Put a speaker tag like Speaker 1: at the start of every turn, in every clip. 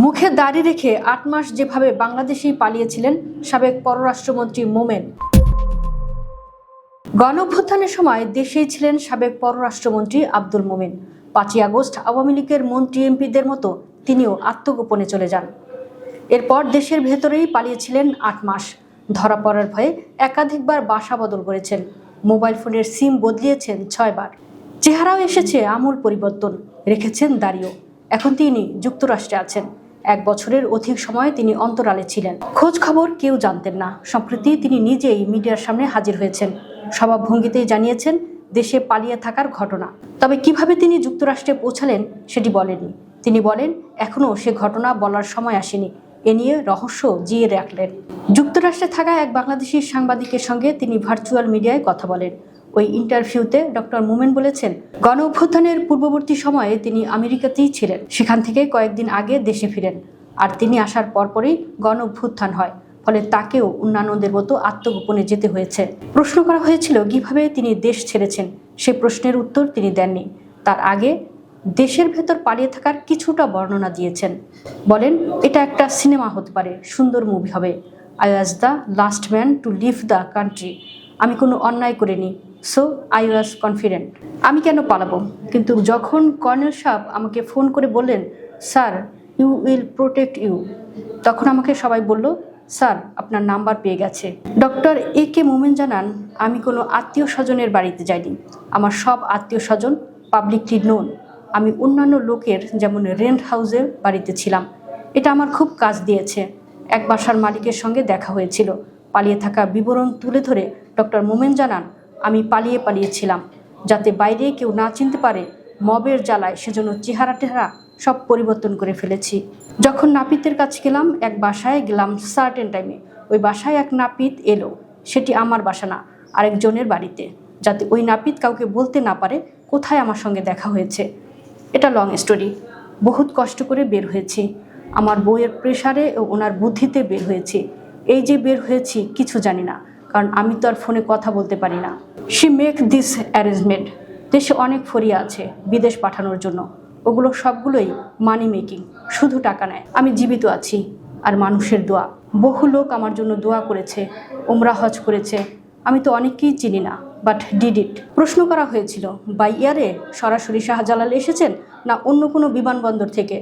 Speaker 1: মুখে দাড়ি রেখে ৮ মাস যেভাবে বাংলাদেশেই পালিয়েছিলেন সাবেক পররাষ্ট্রমন্ত্রী মোমেন। গণঅভ্যুত্থানের সময় দেশেই ছিলেন সাবেক পররাষ্ট্রমন্ত্রী আব্দুল মোমেন। ৫ই আগস্ট আওয়ামী লীগের মন্ত্রী এমপিদের মতো তিনিও আত্মগোপনে চলে যান। এরপর দেশের ভেতরেই পালিয়েছিলেন ৮ মাস। ধরা পড়ার ভয়ে একাধিকবার বাসা বদল করেছেন, মোবাইল ফোনের সিম বদলিয়েছেন ৬ বার। চেহারাও এসেছে আমূল পরিবর্তন, রেখেছেন দাড়িও। এখন তিনি যুক্তরাষ্ট্রে আছেন। ১ বছরের অধিক সময় তিনি অন্তরালে ছিলেন, খোঁজ খবর কেউ জানতেন না। সম্প্রতি তিনি নিজেই মিডিয়ার সামনে হাজির হয়েছেন, স্বভাবভঙ্গিতেই জানিয়েছেন দেশে পালিয়ে থাকার ঘটনা। তবে কিভাবে তিনি যুক্তরাষ্ট্রে পৌঁছালেন সেটি বলেননি। তিনি বলেন এখনও সে ঘটনা বলার সময় আসেনি, এ নিয়ে রহস্য জিয়ে রাখলেন। যুক্তরাষ্ট্রে থাকা এক বাংলাদেশি সাংবাদিকের সঙ্গে তিনি ভার্চুয়াল মিডিয়ায় কথা বলেন। ওই ইন্টারভিউতে ডক্টর মোমেন বলেছেন, গণ অভ্যুত্থানের পূর্ববর্তী সময়ে তিনি আমেরিকাতেই ছিলেন, সেখান থেকে কয়েকদিন আগে দেশে ফিরেন। আর তিনি আসার পরপরই গণ অভ্যুত্থান হয়, ফলে তাকেও অন্যান্যদের মতো আত্মগোপনে যেতে হয়েছে। প্রশ্ন করা হয়েছিল কিভাবে তিনি দেশ ছেড়েছেন, সে প্রশ্নের উত্তর তিনি দেননি। তার আগে দেশের ভেতর পালিয়ে থাকার কিছুটা বর্ণনা দিয়েছেন। বলেন, এটা একটা সিনেমা হতে পারে, সুন্দর মুভি হবে। I was the last man to leave the country. আমি কোনো অন্যায় করিনি, সো আই ওয়াজ কনফিডেন্ট। আমি কেন পালাবো? কিন্তু যখন কর্নেল সাহেব আমাকে ফোন করে বললেন, sir you will protect you, তখন আমাকে সবাই বলল, স্যার আপনার নাম্বার পেয়ে গেছে। ডক্টর এ কে মোমেন জানান, আমি কোনো আত্মীয় স্বজনের বাড়িতে যাইনি। আমার সব আত্মীয় স্বজন পাবলিকলি নোন। আমি অন্যান্য লোকের যেমন রেন্ট হাউসের বাড়িতে ছিলাম। এটা আমার খুব কাজ দিয়েছে। এক বাসার মালিকের সঙ্গে দেখা হয়েছিল। পালিয়ে থাকা বিবরণ তুলে ধরে ডক্টর মোমেন জানান, আমি পালিয়েছিলাম যাতে বাইরে কেউ না চিনতে পারে, মবের জ্বালায়, সেজন্য চেহারা টেহারা সব পরিবর্তন করে ফেলেছি। যখন নাপিতের কাছে গেলাম, এক বাসায় গেলাম সার্টেন টাইমে, ওই বাসায় এক নাপিত এলো, সেটি আমার বাসা না, আরেকজনের বাড়িতে, যাতে ওই নাপিত কাউকে বলতে না পারে কোথায় আমার সঙ্গে দেখা হয়েছে। এটা লং স্টোরি। বহুত কষ্ট করে বের হয়েছি, আমার বউয়ের প্রেশারে ও ওনার বুদ্ধিতে বের হয়েছি। এই যে বের হয়েছি কিছু জানি না, কারণ আমি তো আর ফোনে কথা বলতে পারি না। She make this arrangement. দেশে অনেক ফরিয়া আছে বিদেশ পাঠানোর জন্য, ওগুলো সবগুলোই মানি মেকিং, শুধু টাকা নেয়। আমি জীবিত আছি আর মানুষের দোয়া। বহু লোক আমার জন্য দোয়া করেছে, ওমরা হজ করেছে। আমি তো অনেককেই চিনি না, বাট ডিড ইট। প্রশ্ন করা হয়েছিল, বাই এয়ারে সরাসরি শাহজালাল এসেছেন না অন্য কোনো বিমানবন্দর থেকে?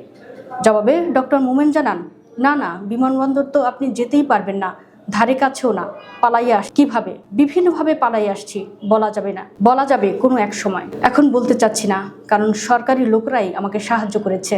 Speaker 1: জবাবে ডক্টর মোমেন জানান, না, বিমানবন্দর তো আপনি যেতেই পারবেন না, ধারে কাছেও না। পালাইয়ে কিভাবে? বিভিন্নভাবে পালাই আসছি, বলা যাবে না, বলা যাবে কোনো এক সময়। এখন বলতে চাচ্ছি না, কারণ সরকারি লোকরাই আমাকে সাহায্য করেছে।